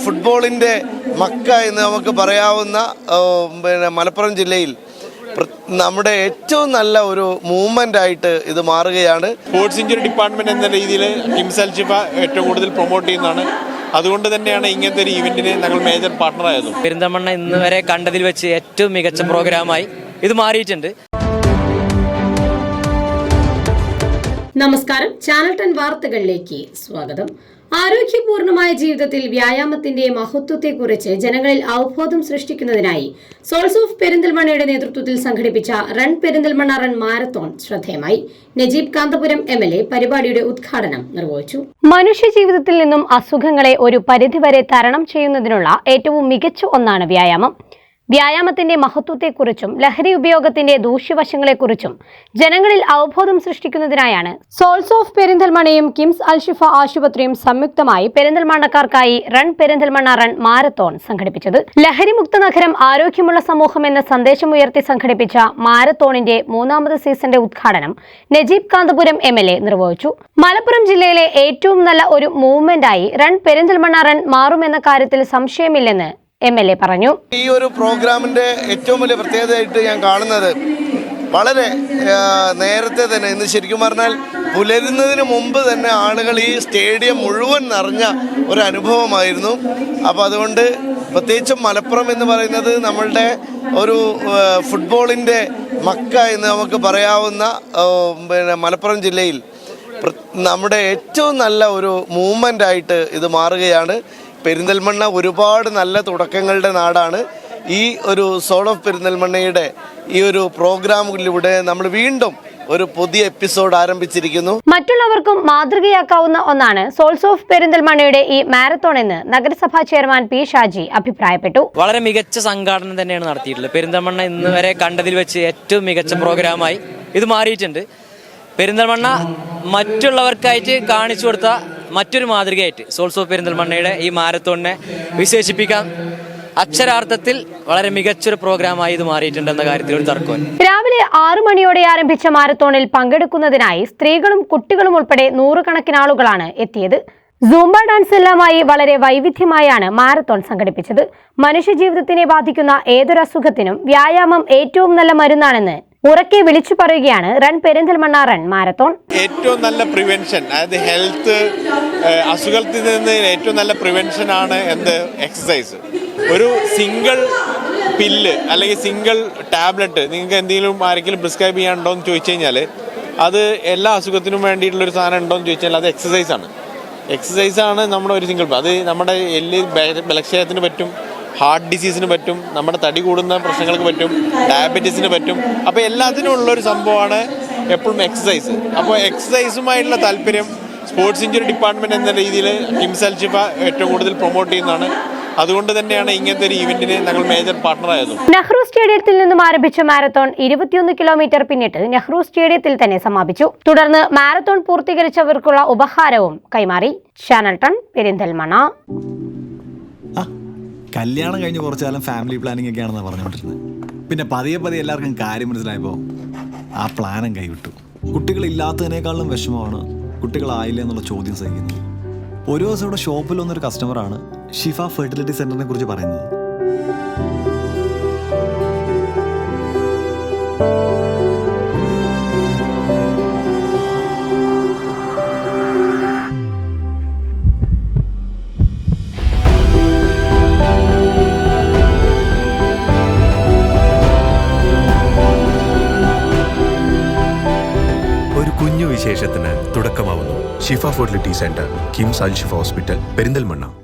ഫുട്ബോളിൻ്റെ Mecca എന്ന് നമുക്ക് പറയാവുന്ന മലപ്പുറം ജില്ലയിൽ നമ്മുടെ ഏറ്റവും നല്ല ഒരു മൂവ്മെൻ്റ് ആയിട്ട് ഇത് മാറുകയാണ്. സ്പോർട്സ് ഇഞ്ചുറി ഡിപ്പാർട്ട്മെൻറ്റ് എന്ന രീതിയിൽ കിംസ് അൽ ഷിഫ ഏറ്റവും കൂടുതൽ പ്രൊമോട്ട് ചെയ്യുന്നതാണ്. അതുകൊണ്ട് തന്നെയാണ് ഇങ്ങനത്തെ ഒരു ഈവെന്റിന് ഞങ്ങൾ മേജർ പാർട്ണർ ആയത്. പെരിന്തൽമണ്ണ ഇന്ന് വരെ കണ്ടതിൽ വെച്ച് ഏറ്റവും മികച്ച പ്രോഗ്രാമായി ഇത് മാറിയിട്ടുണ്ട്. നമസ്കാരം, ചാനൽ 10 വാർത്തകളിലേക്ക് സ്വാഗതം. ആരോഗ്യപൂർണമായ ജീവിതത്തിൽ വ്യായാമത്തിന്റെ മഹത്വത്തെക്കുറിച്ച് ജനങ്ങളിൽ അവബോധം സൃഷ്ടിക്കുന്നതിനായി സോൾസ് ഓഫ് പെരിന്തൽമണ്ണയുടെ നേതൃത്വത്തിൽ സംഘടിപ്പിച്ച റൺ പെരിന്തൽമണ്ണ റൺ മാരത്തോൺ ശ്രദ്ധേയമായി. നജീബ് കാന്തപുരം MLA പരിപാടിയുടെ ഉദ്ഘാടനം നിർവഹിച്ചു. മനുഷ്യജീവിതത്തിൽ നിന്നും അസുഖങ്ങളെ ഒരു പരിധിവരെ തരണം ചെയ്യുന്നതിനുള്ള ഏറ്റവും മികച്ച ഒന്നാണ് വ്യായാമം. വ്യായാമത്തിന്റെ മഹത്വത്തെക്കുറിച്ചും ലഹരി ഉപയോഗത്തിന്റെ ദൂഷ്യവശങ്ങളെക്കുറിച്ചും ജനങ്ങളിൽ അവബോധം സൃഷ്ടിക്കുന്നതിനായാണ് സോൾസ് ഓഫ് പെരിന്തൽമണ്ണയും കിംസ് അൽ ഷിഫ ആശുപത്രിയും സംയുക്തമായി പെരിന്തൽമണ്ണക്കാർക്കായി റൺ പെരിന്തൽമണ്ണ റൺ മാരത്തോൺ സംഘടിപ്പിച്ചത്. ലഹരിമുക്ത നഗരം, ആരോഗ്യമുള്ള സമൂഹം എന്ന സന്ദേശമുയർത്തി സംഘടിപ്പിച്ച മാരത്തോണിന്റെ 3ാമത് സീസണിന്റെ ഉദ്ഘാടനം നജീബ് കാന്തപുരം MLA നിർവഹിച്ചു. മലപ്പുറം ജില്ലയിലെ ഏറ്റവും നല്ല ഒരു മൂവ്മെന്റായി റൺ പെരിന്തൽമണ്ണ റൺ മാറുമെന്ന കാര്യത്തിൽ സംശയമില്ലെന്ന് MLA പറഞ്ഞു. ഈ ഒരു പ്രോഗ്രാമിന്റെ ഏറ്റവും വലിയ പ്രത്യേകതയായിട്ട് ഞാൻ കാണുന്നത് വളരെ നേരത്തെ തന്നെ, ഇന്ന് ശരിക്കും പറഞ്ഞാൽ പുലരുന്നതിന് മുമ്പ് തന്നെ ആളുകൾ ഈ സ്റ്റേഡിയം മുഴുവൻ നിറഞ്ഞ ഒരു അനുഭവമായിരുന്നു. അപ്പോൾ അതുകൊണ്ട് പ്രത്യേകിച്ചും മലപ്പുറം എന്ന് പറയുന്നത് നമ്മളുടെ ഒരു ഫുട്ബോളിൻ്റെ മക്ക എന്ന് നമുക്ക് പറയാവുന്ന മലപ്പുറം ജില്ലയിൽ നമ്മുടെ ഏറ്റവും നല്ല ഒരു മൂവ്മെൻ്റ് ആയിട്ട് ഇത് മാറുകയാണ്. പെരിന്തൽമണ്ണ ഒരുപാട് നല്ല തുടക്കങ്ങളുടെ നാടാണ്. ഈ ഒരു സോൾ ഓഫ് പെരിന്തൽമണ്ണയുടെ ഈ ഒരു പ്രോഗ്രാമിലൂടെ നമ്മൾ വീണ്ടും ഒരു പുതിയ എപ്പിസോഡ് ആരംഭിച്ചിരിക്കുന്നു. മറ്റുള്ളവർക്കും മാതൃകയാക്കാവുന്ന ഒന്നാണ് സോൾസ് ഓഫ് പെരിന്തൽമണ്ണയുടെ ഈ മാരത്തോൺ എന്ന് നഗരസഭാ ചെയർമാൻ P. ഷാജി അഭിപ്രായപ്പെട്ടു. വളരെ മികച്ച സംഘാടനം തന്നെയാണ് നടത്തിയിട്ടുള്ളത്. പെരിന്തൽമണ്ണ ഇന്ന് വരെ കണ്ടതിൽ വെച്ച് ഏറ്റവും മികച്ച പ്രോഗ്രാമായി ഇത് മാറിയിട്ടുണ്ട്. പെരിന്തൽമണ്ണ മറ്റുള്ളവർക്കായിട്ട് കാണിച്ചു കൊടുത്ത മറ്റൊരു മാതൃകയായിട്ട് സോൾസ് ഓഫ് പെരിന്തൽമണ്ണയുടെ ഈ മാരത്തോണിനെ വിശേഷിപ്പിക്കാൻ അക്ഷരാർത്ഥത്തിൽ വളരെ മികച്ചൊരു പ്രോഗ്രാമായി ഇത് മാറിയിട്ടുണ്ടെന്ന കാര്യത്തിൽ ഒരു തർക്കമില്ല. രാവിലെ 6 മണിയോടെ ആരംഭിച്ച മാരത്തോണിൽ പങ്കെടുക്കുന്നതിനായി സ്ത്രീകളും കുട്ടികളും ഉൾപ്പെടെ നൂറുകണക്കിന് ആളുകളാണ് എത്തിയത്. സൂംബ ഡാൻസ് എല്ലാമായി വളരെ വൈവിധ്യമായാണ് മാരത്തോൺ സംഘടിപ്പിച്ചത്. മനുഷ്യജീവിതത്തിനെ ബാധിക്കുന്ന ഏതൊരു അസുഖത്തിനും വ്യായാമം ഏറ്റവും നല്ല മരുന്നാണെന്ന് ഉറക്കെ വിളിച്ചു പറയുകയാണ് റൺ പെരിന്തൽമണ്ണ റൺ മാരത്തോൺ. ഏറ്റവും നല്ല പ്രിവെൻഷൻ, അതായത് ഹെൽത്ത് അസുഖത്തിൽ നിന്ന് ഏറ്റവും നല്ല പ്രിവെൻഷൻ ആണ് എക്സസൈസ്. ഒരു സിംഗിൾ പില്ല് അല്ലെങ്കിൽ സിംഗിൾ ടാബ്ലറ്റ് നിങ്ങൾക്ക് എന്തെങ്കിലും ആരെങ്കിലും പ്രിസ്ക്രൈബ് ചെയ്യാനുണ്ടോ എന്ന് ചോദിച്ചു കഴിഞ്ഞാൽ അത് എല്ലാ അസുഖത്തിനും വേണ്ടിയിട്ടുള്ളൊരു സാധനം ഉണ്ടോ എന്ന് ചോദിച്ചാൽ അത് എക്സസൈസാണ്. എക്സസൈസാണ് നമ്മുടെ ഒരു സിംഗിൾ. അത് നമ്മുടെ എല്ല് ബലക്ഷയത്തിന് പറ്റും, ഹാർട്ട് ഡിസീസിന് പറ്റും, നമ്മുടെ തടി കൂടുന്ന പ്രശ്നങ്ങൾക്ക് പറ്റും, ഡയബറ്റീസിന് പറ്റും. അപ്പോൾ എല്ലാത്തിനും ഉള്ളൊരു സംഭവമാണ് എപ്പോഴും എക്സസൈസ്. അപ്പോൾ എക്സസൈസുമായിട്ടുള്ള താല്പര്യം സ്പോർട്സ് ഇഞ്ചുറി ഡിപ്പാർട്ട്മെൻറ്റ് എന്ന രീതിയിൽ കിംസ് അൽ ഷിഫ ഏറ്റവും കൂടുതൽ പ്രൊമോട്ട് ചെയ്യുന്നതാണ്. അതുകൊണ്ട് തന്നെയാണ് ഇങ്ങനത്തെ ഒരു ഈവെന്റിന് ഞങ്ങൾ മേജർ പാർട്ണർ ആയത്. നെഹ്റു സ്റ്റേഡിയത്തിൽ നിന്നും ആരംഭിച്ച മാരത്തോൺ 21 കിലോമീറ്റർ പിന്നിട്ട് നെഹ്റു സ്റ്റേഡിയത്തിൽ തന്നെ സമാപിച്ചു. തുടർന്ന് മാരത്തോൺ പൂർത്തീകരിച്ചവർക്കുള്ള ഉപഹാരവും കൈമാറി. ചാനൽ 10 പെരിന്തൽമണ്ണ. കല്യാണം കഴിഞ്ഞ് കുറച്ചു കാലം ഫാമിലി പ്ലാനിങ് ഒക്കെയാണെന്ന് പറഞ്ഞുകൊണ്ടിരുന്നത്. പിന്നെ പതിയെ എല്ലാവർക്കും കാര്യം മനസ്സിലായപ്പോൾ ആ പ്ലാനും കൈവിട്ടു. കുട്ടികളില്ലാത്തതിനേക്കാളും വിഷമമാണ് കുട്ടികളായില്ല എന്നുള്ള ചോദ്യം സഹിക്കുന്നത്. ഒരു ദിവസം ഇവിടെ ഷോപ്പിൽ വന്നൊരു കസ്റ്റമറാണ് ഷിഫ ഫെർട്ടിലിറ്റി സെന്ററിനെ കുറിച്ച് പറയുന്നത്. വിശേഷത്തിന് തുടക്കമാവുന്നു. ഷിഫ ഫെർട്ടിലിറ്റി സെന്റർ, കിംസ് അൽ ഷിഫ ഹോസ്പിറ്റൽ, പെരിന്തൽമണ്ണ.